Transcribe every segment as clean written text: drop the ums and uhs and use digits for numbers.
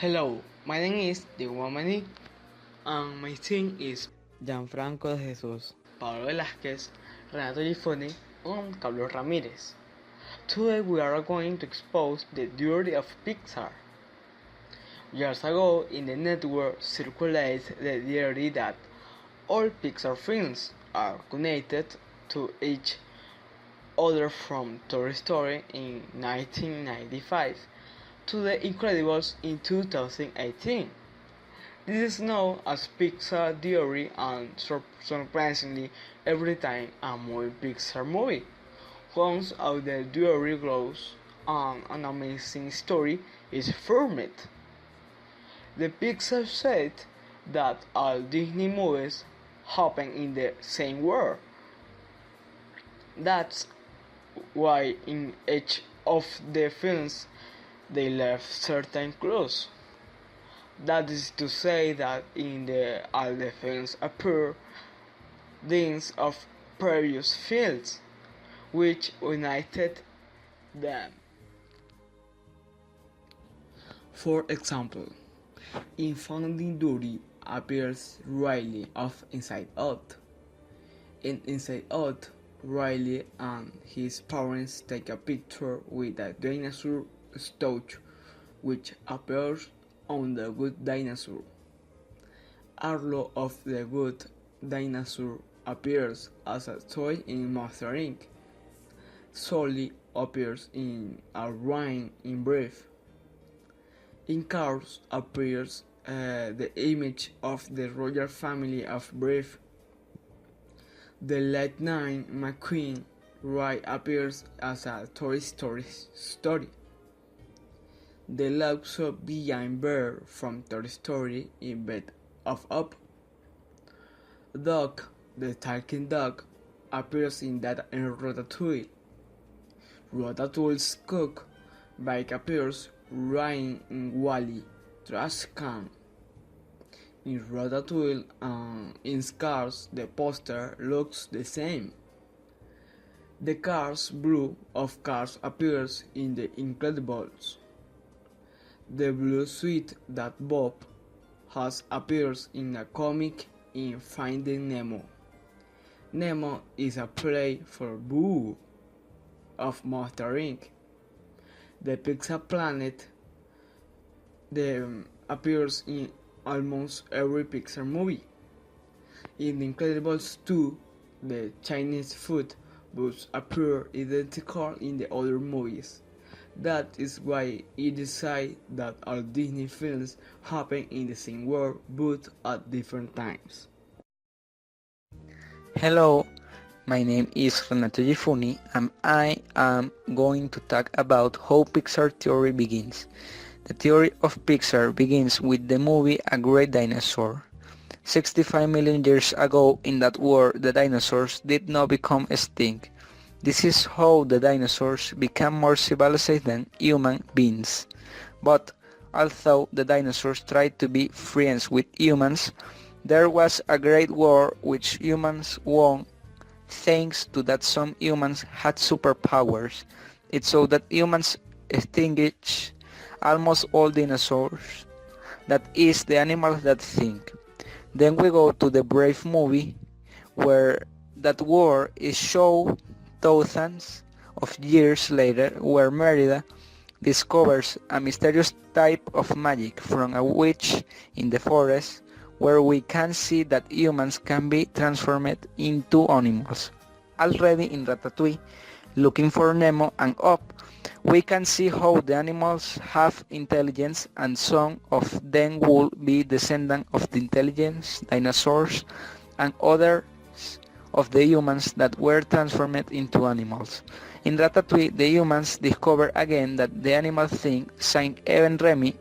Hello, my name is Huamani and my team is Franco de Jesus. Pablo Velasquez, Renato Giffuni, and Pablo Ramirez. Today we are going to expose the theory of Pixar. Years ago in the network circulated the theory that all Pixar films are connected to each other from Toy Story in 1995 to The Incredibles in 2018. This is known as Pixar theory, and surprisingly, every time a movie Pixar movie comes out, the theory grows and an amazing story is formed. The Pixar said that all Disney movies happen in the same world. That's why in each of the films they left certain clues. That is to say that in all the films appear things of previous films, which united them. For example, in Finding Dory appears Riley of Inside Out. In Inside Out, Riley and his parents take a picture with a dinosaur statue, which appears on The Good Dinosaur. Arlo of the Good Dinosaur appears as a toy in Monster Inc. Sully appears in a rhyme in Brief. In Cars appears the image of the royal family of Brief. The Lightning McQueen ride appears as a Toy Story story. The Logs of Giant Bear from Toy Story in Bed of Up. Dog, the talking dog, appears in that in Ratatouille. Ratatouille's cook, Bike appears riding in Wally, Trash Can. In Ratatouille and in Cars, the poster looks the same. The Cars blue of Cars appears in The Incredibles. The blue suit that Bob has appears in a comic in Finding Nemo. Nemo is a play for Boo of Monster Inc. The Pixar planet appears in almost every Pixar movie. In The Incredibles 2, the Chinese food booths appear identical in the other movies. That is why it is said that all Disney films happen in the same world but at different times. Hello, my name is Renato Giffuni and I am going to talk about how Pixar theory begins. The theory of Pixar begins with the movie A Great Dinosaur. 65 million years ago in that world the dinosaurs did not become extinct. This is how the dinosaurs became more civilized than human beings. But although the dinosaurs tried to be friends with humans, there was a great war which humans won thanks to that some humans had superpowers. It's so that humans extinguished almost all dinosaurs, that is, the animals that think. Then we go to the Brave movie, where that war is shown thousands of years later, where Merida discovers a mysterious type of magic from a witch in the forest, where we can see that humans can be transformed into animals. Already in Ratatouille, looking for Nemo and Up, we can see how the animals have intelligence and some of them will be descendants of the intelligent dinosaurs and others of the humans that were transformed into animals. In Ratatouille, the humans discover again that the animal thing, Saint Evan Remy,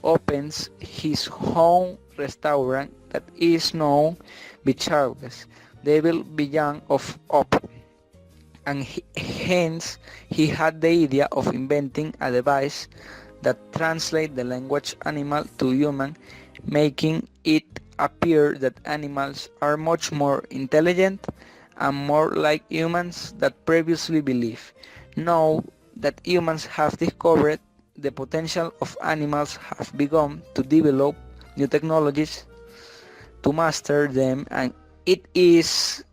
opens his own restaurant that is known by Charles, the evil villain of Up, and hence he had the idea of inventing a device that translates the language animal to human, making it appear that animals are much more intelligent and more like humans than previously believed. Now that humans have discovered the potential of animals have begun to develop new technologies to master them, and it is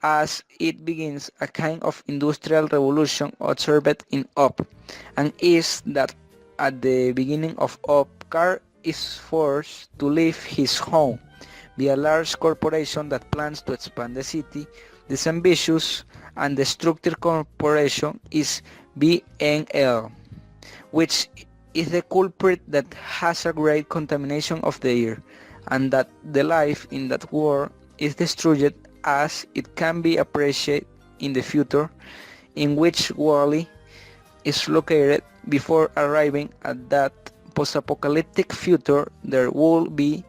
as it begins a kind of industrial revolution observed in Up, and is that at the beginning of Up, Carl is forced to leave his home by a large corporation that plans to expand the city. This ambitious and destructive corporation is BNL, which is the culprit that has a great contamination of the air, and that the life in that world is destroyed as it can be appreciated in the future, in which Wally is located. Before arriving at that post-apocalyptic future, there will be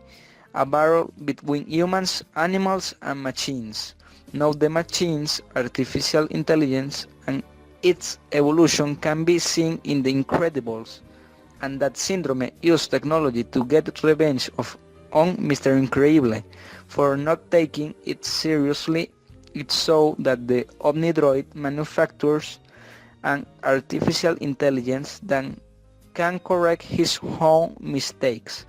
a battle between humans, animals, and machines. Now the machines, artificial intelligence, and its evolution can be seen in The Incredibles, and that Syndrome used technology to get revenge on Mr. Incredible for not taking it seriously. It's so that the Omnidroid manufactures an artificial intelligence that can correct his own mistakes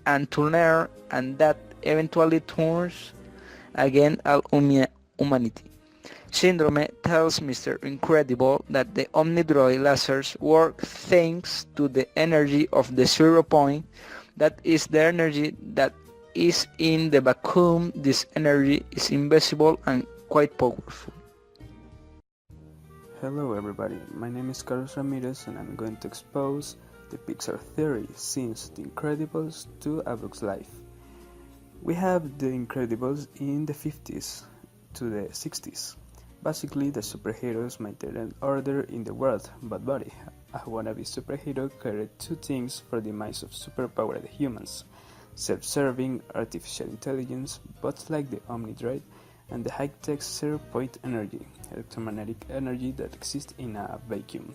and to learn, and that eventually turns against all humanity. Syndrome tells Mr. Incredible that the Omnidroid lasers work thanks to the energy of the 0 point. That is the energy that is in the vacuum. This energy is invisible and quite powerful. Hello everybody, my name is Carlos Ramirez and I'm going to expose the Pixar theory since The Incredibles to A Bug's Life. We have The Incredibles in the 50s to the 60s. Basically, the superheroes maintain order in the world, but buddy, a wannabe superhero created two things for the minds of superpowered humans: self-serving artificial intelligence, bots like the Omnidroid, and the high-tech 0-point energy, electromagnetic energy that exists in a vacuum.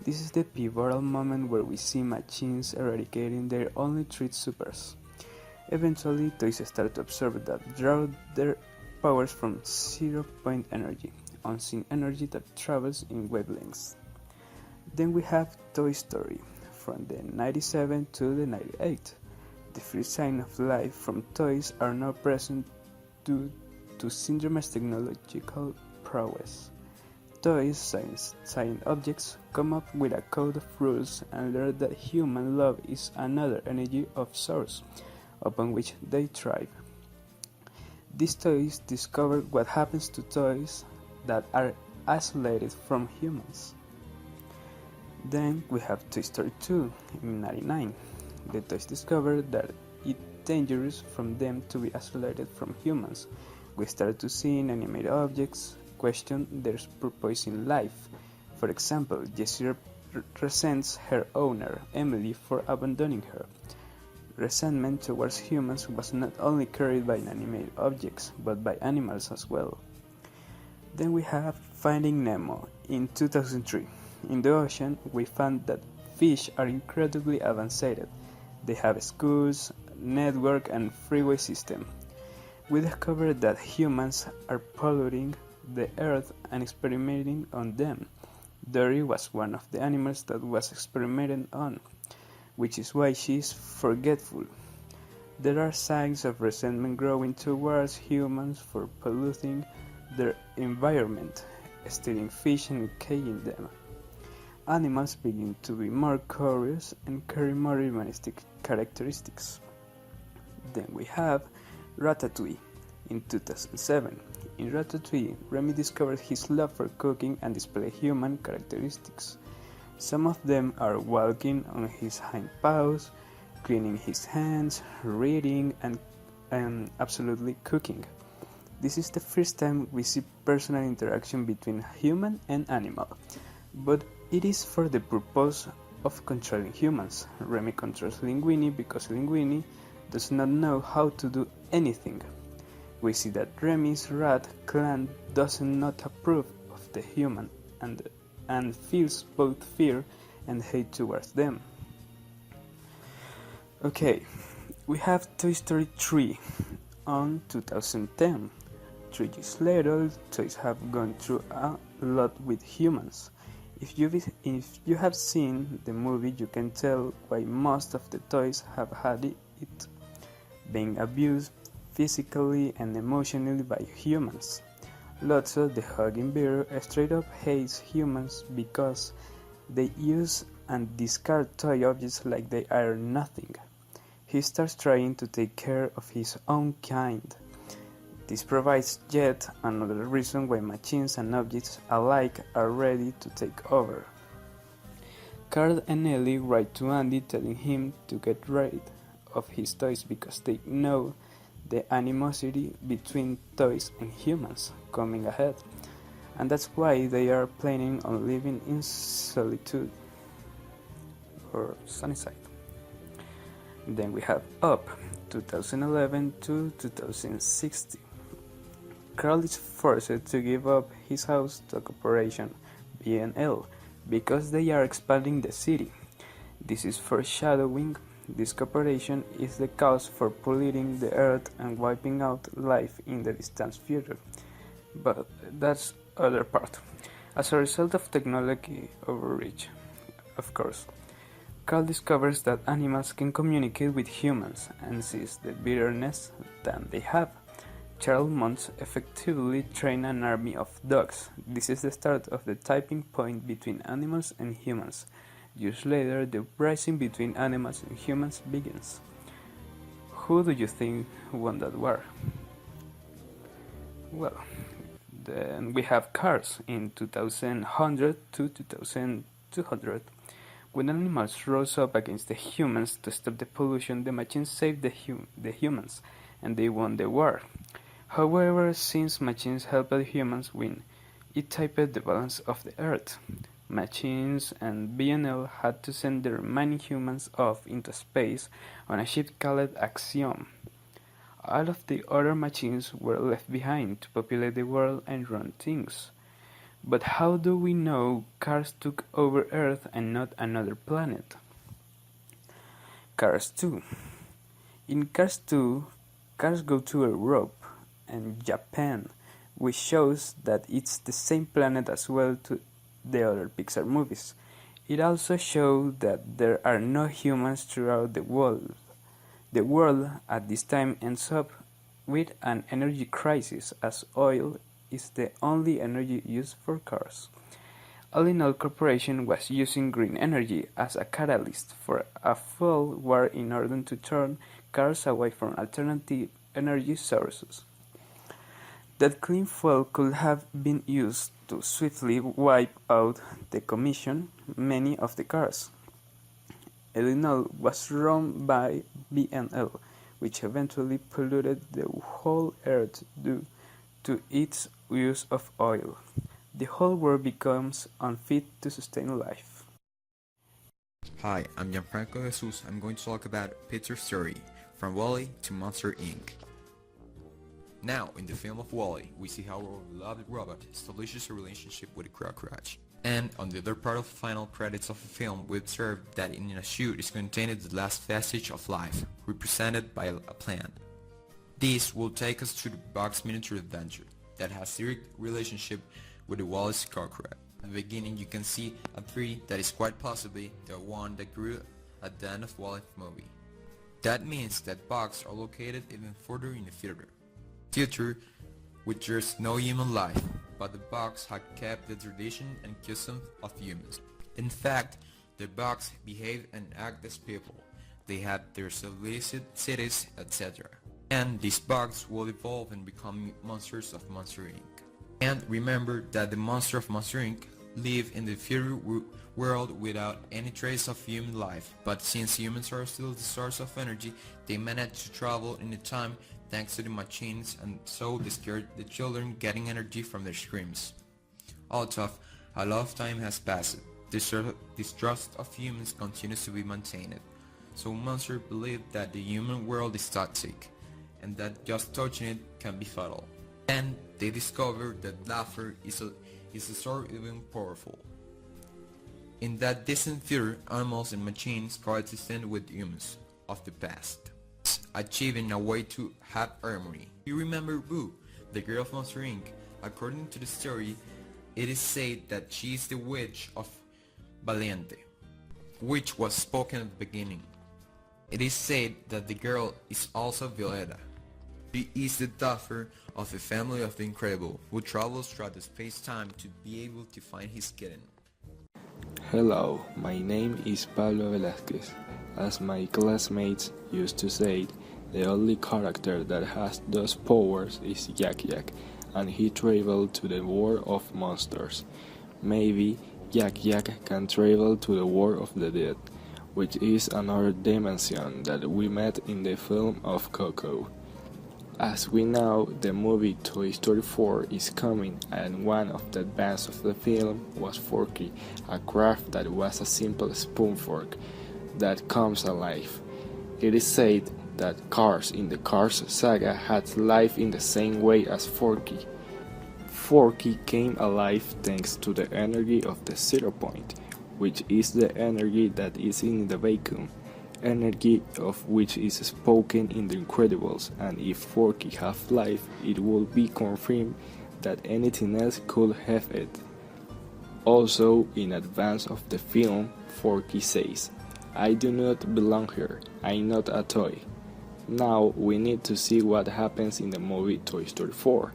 This is the pivotal moment where we see machines eradicating their only threat: supers. Eventually, toys start to observe that draw their powers from 0-point energy, unseen energy that travels in wavelengths. Then we have Toy Story, from the 97 to the 98. The first sign of life from toys are now present due to Syndrome's technological prowess. Toys, science objects, come up with a code of rules and learn that human love is another energy of source upon which they thrive. These toys discover what happens to toys that are isolated from humans. Then we have Toy Story 2 in 99. The toys discover that it's dangerous for them to be isolated from humans. We start to see animated objects question their purpose in life. For example, Jessie resents her owner, Emily, for abandoning her. Resentment towards humans was not only carried by inanimate objects, but by animals as well. Then we have Finding Nemo in 2003. In the ocean, we found that fish are incredibly advanced. They have schools, network, and freeway system. We discovered that humans are polluting the earth and experimenting on them. Dory was one of the animals that was experimented on, which is why she is forgetful. There are signs of resentment growing towards humans for polluting their environment, stealing fish and killing them. Animals begin to be more curious and carry more humanistic characteristics. Then we have Ratatouille in 2007. In Ratatouille, Remy discovers his love for cooking and displays human characteristics. Some of them are walking on his hind paws, cleaning his hands, reading, and absolutely cooking. This is the first time we see personal interaction between human and animal, but it is for the purpose of controlling humans. Remy controls Linguini because Linguini does not know how to do anything. We see that Remy's rat clan does not approve of the human and feels both fear and hate towards them. Okay, we have Toy Story 3 on 2010. 3 years later, toys have gone through a lot with humans. If you have seen the movie, you can tell why most of the toys have had it, being abused physically and emotionally by humans. Lotso, the hugging bear, straight up hates humans because they use and discard toy objects like they are nothing. He starts trying to take care of his own kind. This provides yet another reason why machines and objects alike are ready to take over. Carl and Ellie write to Andy telling him to get rid of his toys because they know the animosity between toys and humans coming ahead, and that's why they are planning on living in solitude or Sunnyside. Then we have Up, 2011 to 2060. Carl is forced to give up his house to a corporation, B&L, because they are expanding the city. This is foreshadowing. This corporation is the cause for polluting the earth and wiping out life in the distant future. But that's other part. As a result of technology overreach, of course, Carl discovers that animals can communicate with humans and sees the bitterness that they have. Charles must effectively train an army of dogs. This is the start of the tipping point between animals and humans. Years later, the uprising between animals and humans begins. Who do you think won that war? Well, then we have Cars in 2100 to 2200. When animals rose up against the humans to stop the pollution, the machines saved the humans, and they won the war. However, since machines helped humans win, it tipped the balance of the earth. Machines and B&L had to send the remaining humans off into space on a ship called Axiom. All of the other machines were left behind to populate the world and run things. But how do we know Cars took over Earth and not another planet? Cars 2. In Cars 2, cars go to Europe and Japan, which shows that it's the same planet as well to the other Pixar movies. It also shows that there are no humans throughout the world. The world at this time ends up with an energy crisis as oil is the only energy used for cars. All in all, corporation was using green energy as a catalyst for a fuel war in order to turn cars away from alternative energy sources. That clean fuel could have been used to swiftly wipe out the commission many of the cars. Illinois was run by B&L, which eventually polluted the whole earth due to its use of oil. The whole world becomes unfit to sustain life. Hi, I'm Franco. I'm going to talk about Pixar's story, from WALL-E to Monster Inc. Now, in the film of WALL-E, we see how our beloved robot establishes a relationship with a cockroach. And on the other part of the final credits of the film, we observe that in a chute is contained the last vestige of life, represented by a plant. This will take us to the Box Miniature Adventure, that has direct relationship with the WALL-E's cockroach. At the beginning you can see a tree that is quite possibly the one that grew at the end of WALL-E's movie. That means that bugs are located even further in the future, which there's no human life, but the bugs have kept the tradition and custom of humans. In fact, the bugs behave and act as people. They have their cities, etc. And these bugs will evolve and become monsters of Monster Inc. And remember that the monster of Monster Inc. live in the future world without any trace of human life, but since humans are still the source of energy, they manage to travel in the time thanks to the machines, and so they scared the children getting energy from their screams. Although a lot of time has passed, this distrust of humans continues to be maintained. So monsters believe that the human world is toxic, and that just touching it can be fatal. Then they discover that laughter is a sort even powerful. In that distant future, animals and machines coexisted with humans of the past, achieving a way to have harmony. You remember Boo, the girl of Monster Inc. According to the story, It is said that she is the witch of Valiente, which was spoken at the beginning. It is said that the girl is also Violeta. She is the daughter of a family of the Incredible, who travels throughout the space-time to be able to find his kitten. Hello, my name is Pablo Velasquez. As my classmates used to say, the only character that has those powers is Yak Yak, and he traveled to the world of monsters. Maybe Yak Yak can travel to the world of the dead, which is another dimension that we met in the film of Coco. As we know, the movie Toy Story 4 is coming, and one of the advances of the film was Forky, a craft that was a simple spoon fork that comes alive. It is said that Cars in the Cars saga had life in the same way as Forky. Forky came alive thanks to the energy of the 0 point, which is the energy that is in the vacuum, energy of which is spoken in The Incredibles, and if Forky have life, it will be confirmed that anything else could have it. Also, in advance of the film, Forky says, "I do not belong here, I'm not a toy." Now we need to see what happens in the movie Toy Story 4.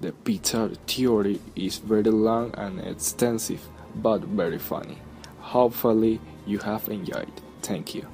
The Pixar theory is very long and extensive, but very funny. Hopefully you have enjoyed. Thank you.